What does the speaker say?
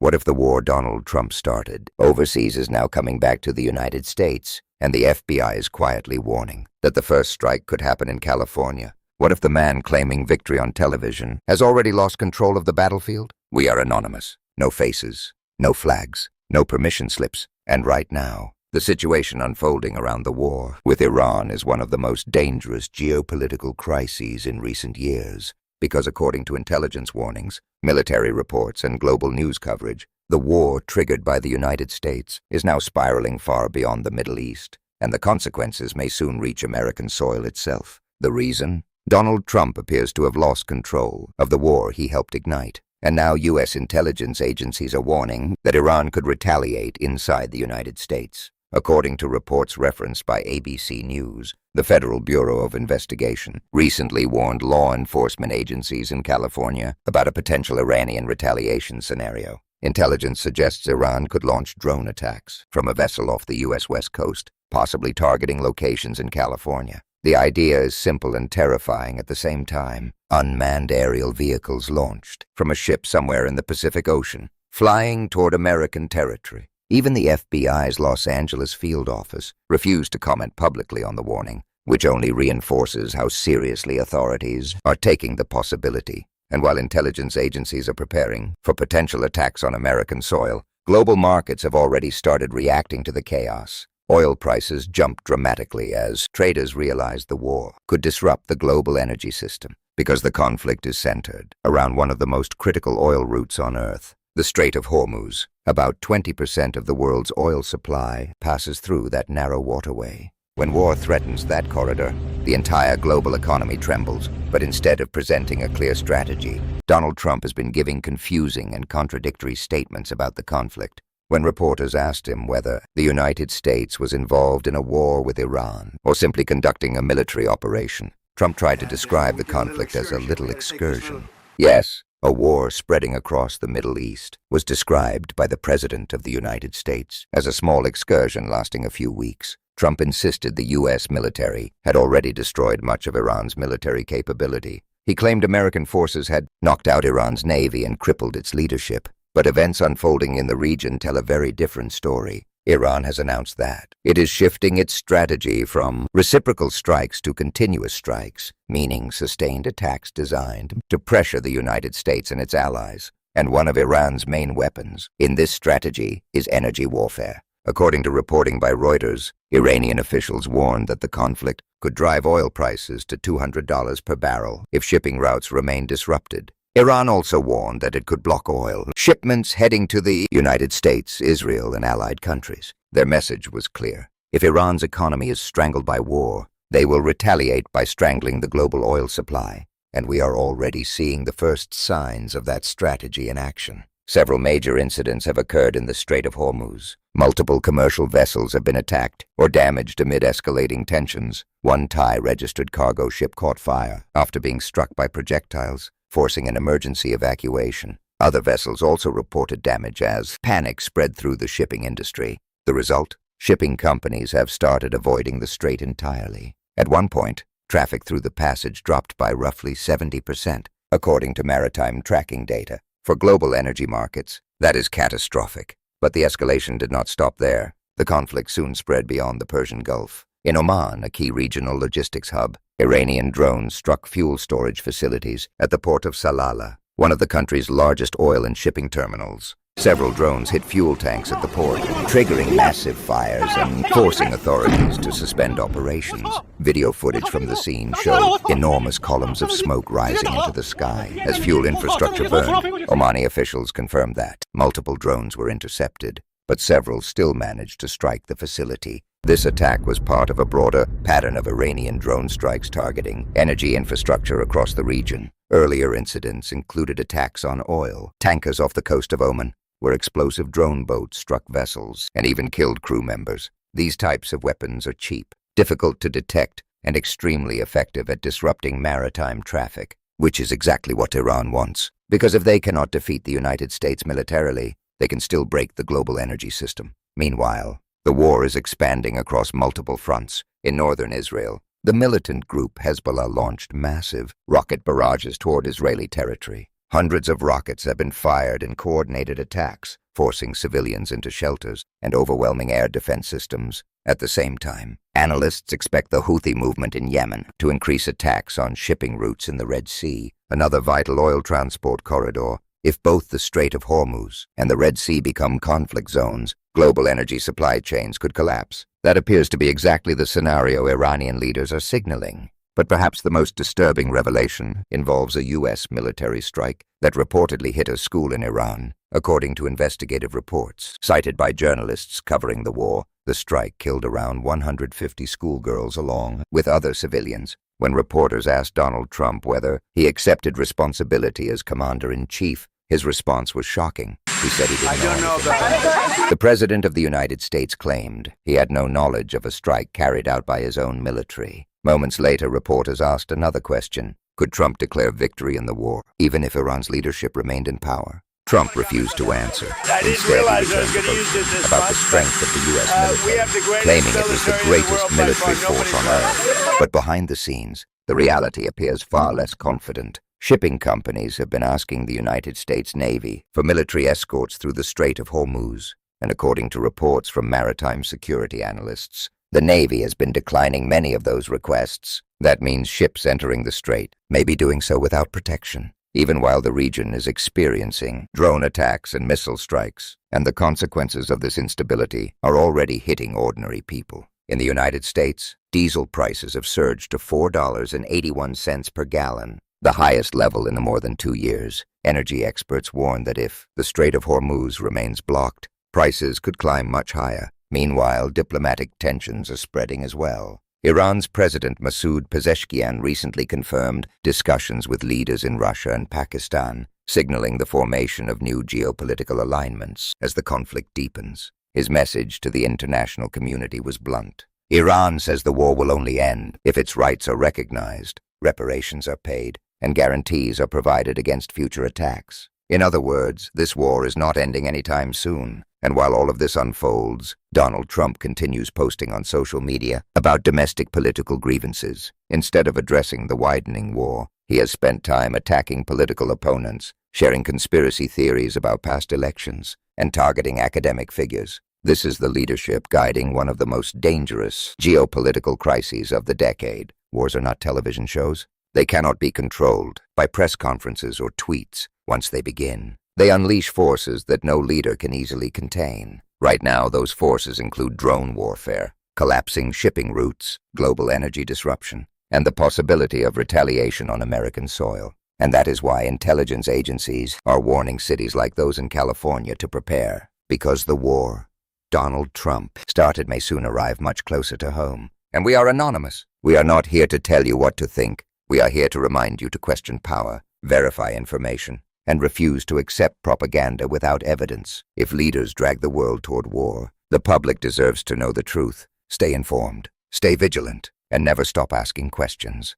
What if the war Donald Trump started overseas is now coming back to the United States, and the FBI is quietly warning that the first strike could happen in California? What if the man claiming victory on television has already lost control of the battlefield? We are anonymous. No faces, no flags, no permission slips. And right now, the situation unfolding around the war with Iran is one of the most dangerous geopolitical crises in recent years, because according to intelligence warnings, military reports, and global news coverage, the war triggered by the United States is now spiraling far beyond the Middle East, and the consequences may soon reach American soil itself. The reason? Donald Trump appears to have lost control of the war he helped ignite, and now U.S. intelligence agencies are warning that Iran could retaliate inside the United States. According to reports referenced by ABC News, the Federal Bureau of Investigation recently warned law enforcement agencies in California about a potential Iranian retaliation scenario. Intelligence suggests Iran could launch drone attacks from a vessel off the U.S. West Coast, possibly targeting locations in California. The idea is simple and terrifying at the same time. Unmanned aerial vehicles launched from a ship somewhere in the Pacific Ocean, flying toward American territory. Even the FBI's Los Angeles field office refused to comment publicly on the warning, which only reinforces how seriously authorities are taking the possibility. And while intelligence agencies are preparing for potential attacks on American soil, global markets have already started reacting to the chaos. Oil prices jumped dramatically as traders realized the war could disrupt the global energy system, because the conflict is centered around one of the most critical oil routes on Earth, the Strait of Hormuz. About 20% of the world's oil supply passes through that narrow waterway. When war threatens that corridor, the entire global economy trembles. But instead of presenting a clear strategy, Donald Trump has been giving confusing and contradictory statements about the conflict. When reporters asked him whether the United States was involved in a war with Iran or simply conducting a military operation, Trump tried to describe the conflict as a little excursion. Yes, a war spreading across the Middle East was described by the President of the United States as a small excursion lasting a few weeks. Trump insisted the U.S. military had already destroyed much of Iran's military capability. He claimed American forces had knocked out Iran's navy and crippled its leadership. But events unfolding in the region tell a very different story. Iran has announced that it is shifting its strategy from reciprocal strikes to continuous strikes, meaning sustained attacks designed to pressure the United States and its allies. And one of Iran's main weapons in this strategy is energy warfare. According to reporting by Reuters, Iranian officials warned that the conflict could drive oil prices to $200 per barrel if shipping routes remain disrupted. Iran also warned that it could block oil shipments heading to the United States, Israel, and allied countries. Their message was clear. If Iran's economy is strangled by war, they will retaliate by strangling the global oil supply. And we are already seeing the first signs of that strategy in action. Several major incidents have occurred in the Strait of Hormuz. Multiple commercial vessels have been attacked or damaged amid escalating tensions. One Thai-registered cargo ship caught fire after being struck by projectiles, forcing an emergency evacuation. Other vessels also reported damage as panic spread through the shipping industry. The result? Shipping companies have started avoiding the strait entirely. At one point, traffic through the passage dropped by roughly 70%, according to maritime tracking data. For global energy markets, that is catastrophic. But the escalation did not stop there. The conflict soon spread beyond the Persian Gulf. In Oman, a key regional logistics hub, Iranian drones struck fuel storage facilities at the port of Salalah, one of the country's largest oil and shipping terminals. Several drones hit fuel tanks at the port, triggering massive fires and forcing authorities to suspend operations. Video footage from the scene showed enormous columns of smoke rising into the sky as fuel infrastructure burned. Omani officials confirmed that multiple drones were intercepted, but several still managed to strike the facility. This attack was part of a broader pattern of Iranian drone strikes targeting energy infrastructure across the region. Earlier incidents included attacks on oil tankers off the coast of Oman, where explosive drone boats struck vessels and even killed crew members. These types of weapons are cheap, difficult to detect, and extremely effective at disrupting maritime traffic, which is exactly what Iran wants. Because if they cannot defeat the United States militarily, they can still break the global energy system. Meanwhile, the war is expanding across multiple fronts. In northern Israel, the militant group Hezbollah launched massive rocket barrages toward Israeli territory. Hundreds of rockets have been fired in coordinated attacks, forcing civilians into shelters and overwhelming air defense systems. At the same time, analysts expect the Houthi movement in Yemen to increase attacks on shipping routes in the Red Sea, another vital oil transport corridor. If both the Strait of Hormuz and the Red Sea become conflict zones, global energy supply chains could collapse. That appears to be exactly the scenario Iranian leaders are signaling. But perhaps the most disturbing revelation involves a U.S. military strike that reportedly hit a school in Iran. According to investigative reports cited by journalists covering the war, the strike killed around 150 schoolgirls along with other civilians. When reporters asked Donald Trump whether he accepted responsibility as commander-in-chief, his response was shocking. He said he didn't know anything. The President of the United States claimed he had no knowledge of a strike carried out by his own military. Moments later, reporters asked another question. Could Trump declare victory in the war, even if Iran's leadership remained in power? Trump refused to answer. Instead, he returned to boasting about the strength of the U.S. military, claiming it was the greatest military force on earth. But behind the scenes, the reality appears far less confident. Shipping companies have been asking the United States Navy for military escorts through the Strait of Hormuz, and according to reports from maritime security analysts, the Navy has been declining many of those requests. That means ships entering the strait may be doing so without protection, even while the region is experiencing drone attacks and missile strikes, and the consequences of this instability are already hitting ordinary people. In the United States, diesel prices have surged to $4.81 per gallon, the highest level in more than 2 years. Energy experts warn that if the Strait of Hormuz remains blocked, prices could climb much higher. Meanwhile, diplomatic tensions are spreading as well. Iran's President Masoud Pezeshkian recently confirmed discussions with leaders in Russia and Pakistan, signaling the formation of new geopolitical alignments as the conflict deepens. His message to the international community was blunt. Iran says the war will only end if its rights are recognized, reparations are paid, and guarantees are provided against future attacks. In other words, this war is not ending anytime soon. And while all of this unfolds, Donald Trump continues posting on social media about domestic political grievances. Instead of addressing the widening war, he has spent time attacking political opponents, sharing conspiracy theories about past elections, and targeting academic figures. This is the leadership guiding one of the most dangerous geopolitical crises of the decade. Wars are not television shows. They cannot be controlled by press conferences or tweets. Once they begin, they unleash forces that no leader can easily contain. Right now, those forces include drone warfare, collapsing shipping routes, global energy disruption, and the possibility of retaliation on American soil. And that is why intelligence agencies are warning cities like those in California to prepare. Because the war Donald Trump started may soon arrive much closer to home. And we are anonymous. We are not here to tell you what to think. We are here to remind you to question power, verify information, and refuse to accept propaganda without evidence. If leaders drag the world toward war, the public deserves to know the truth. Stay informed, stay vigilant, and never stop asking questions.